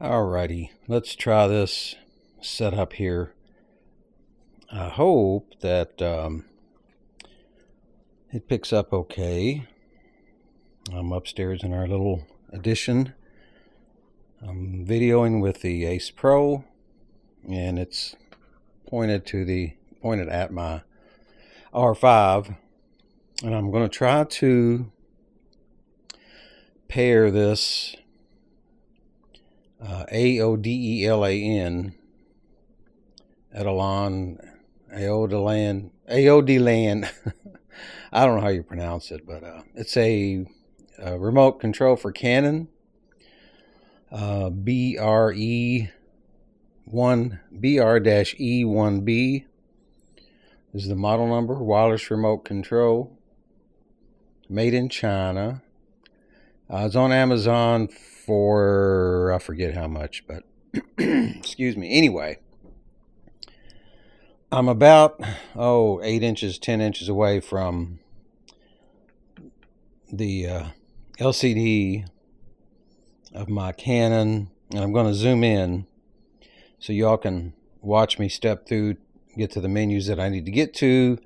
Alrighty, let's try this setup here. I hope that it picks up okay. I'm upstairs in our little addition. I'm videoing with the Ace Pro, and it's pointed at my R5, and I'm going to try to pair this Aoedelan Aoedelan I don't know how you pronounce it, but it's a remote control for Canon BR-E1B is the model number. Wireless remote control, made in China. It's on Amazon for, I forget how much, but excuse me. Anyway, I'm about 8 inches, 10 inches away from the LCD of my Canon, and I'm going to zoom in so y'all can watch me step through, get to the menus that I need to get to,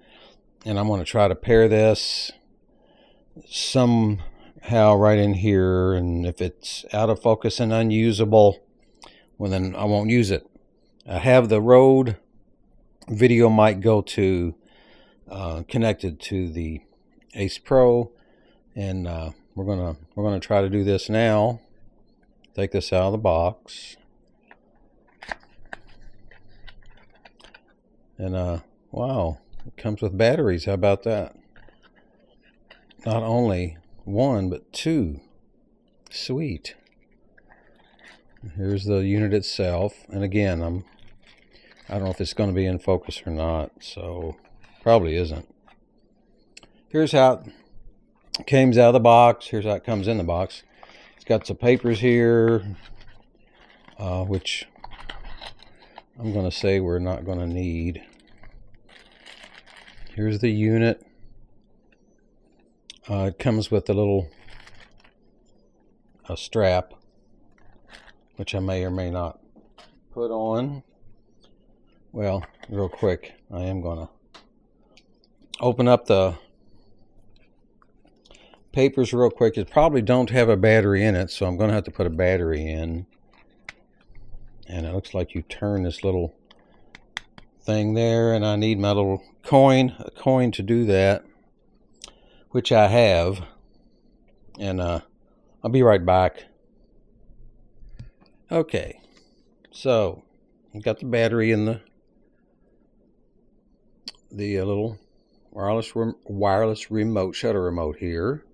and I'm going to try to pair this somehow right in here, and if it's out of focus and unusable, well, then I won't use it. I have the Rode video mic go to connected to the Ace Pro, and we're gonna try to do this now. Take this out of the box, and wow, it comes with batteries. How about that? Not only one but two. Sweet. Here's the unit itself, and again, I don't know if it's going to be in focus or not, so probably isn't. Here's how it comes out of the box. Here's how it comes in the box. It's got some papers here, which I'm going to say we're not going to need. Here's the unit. It comes with a little strap, which I may or may not put on. Well, real quick, I am going to open up the papers real quick. It probably don't have a battery in it, so I'm going to have to put a battery in. And it looks like you turn this little thing there, and I need my little a coin to do that, which I have. And I'll be right back. Okay, so I've got the battery in the little wireless remote, shutter remote here.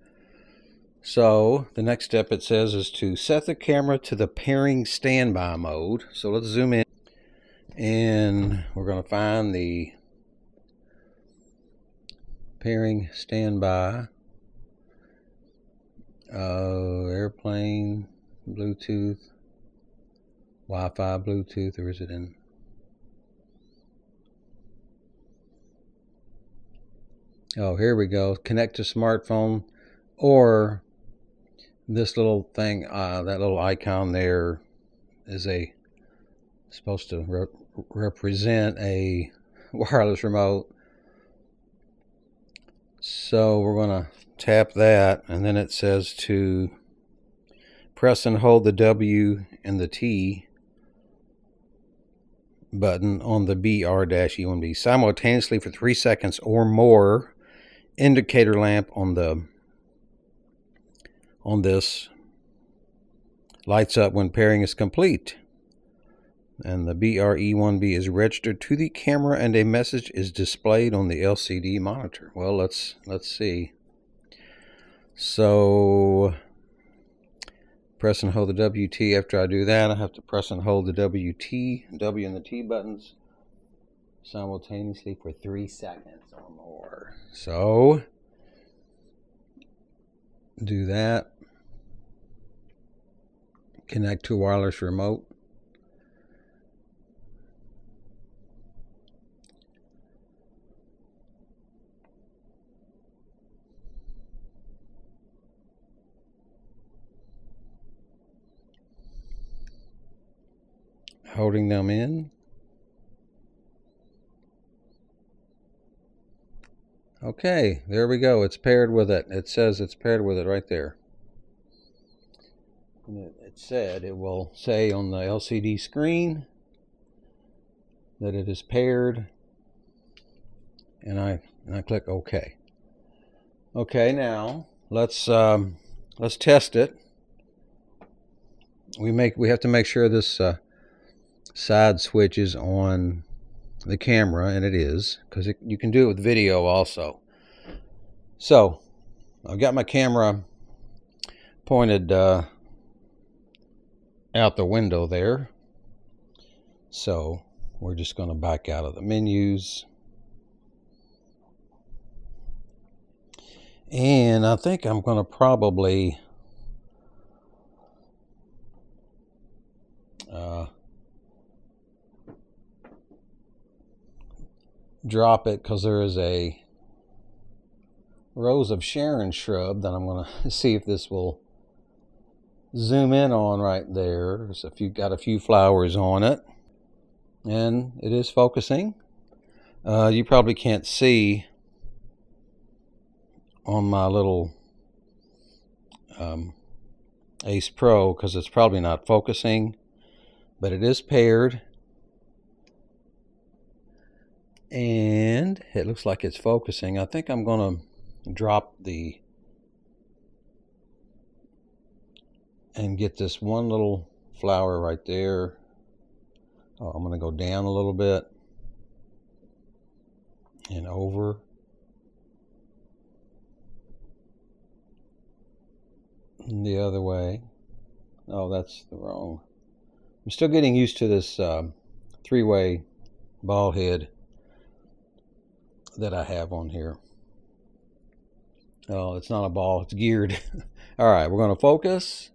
So the next step, it says, is to set the camera to the pairing standby mode. So let's zoom in, and we're going to find the pairing standby. Airplane, Bluetooth, Wi-Fi, Bluetooth, or is it in? Oh, here we go. Connect to smartphone, or this little thing, that little icon there is supposed to represent a wireless remote. So we're going to tap that, and then it says to press and hold the W and the T button on the BR-E1B simultaneously for 3 seconds or more. Indicator lamp on this lights up when pairing is complete, and the BR-E1B is registered to the camera, and a message is displayed on the LCD monitor. Well, let's see. So press and hold the WT. After I do that, I have to press and hold the W and the T buttons simultaneously for 3 seconds or more. So do that. Connect to a wireless remote. holding them in. Okay, there we go. It's paired with it. It says it's paired with it right there. It will say on the LCD screen that it is paired, and I click OK. Okay, now let's test it. We have to make sure this side switch is on the camera, and it is, because you can do it with video also. So I've got my camera pointed out the window there, so we're just going to back out of the menus, and I think I'm going to probably drop it, because there is a Rose of Sharon shrub that I'm going to see if this will zoom in on right there. There's got a few flowers on it, and it is focusing. You probably can't see on my little Ace Pro because it's probably not focusing, but it is paired. And it looks like it's focusing. I think I'm going to drop and get this one little flower right there. Oh, I'm going to go down a little bit and over. And the other way. Oh, that's the wrong. I'm still getting used to this three-way ball head that I have on here. Oh, it's not a ball, it's geared. All right, we're going to focus.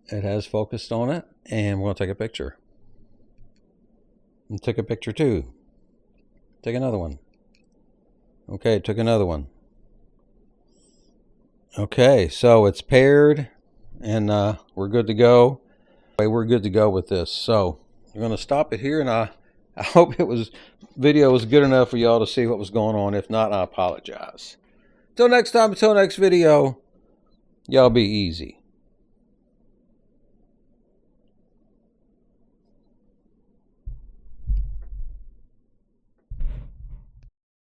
It has focused on it, and we're going to take a picture. And took a picture too. Take another one. Okay, took another one. Okay, so it's paired, and we're good to go. We're good to go with this. So we're going to stop it here, and I hope video was good enough for y'all to see what was going on. If not, I apologize. Till next time, until next video, y'all be easy.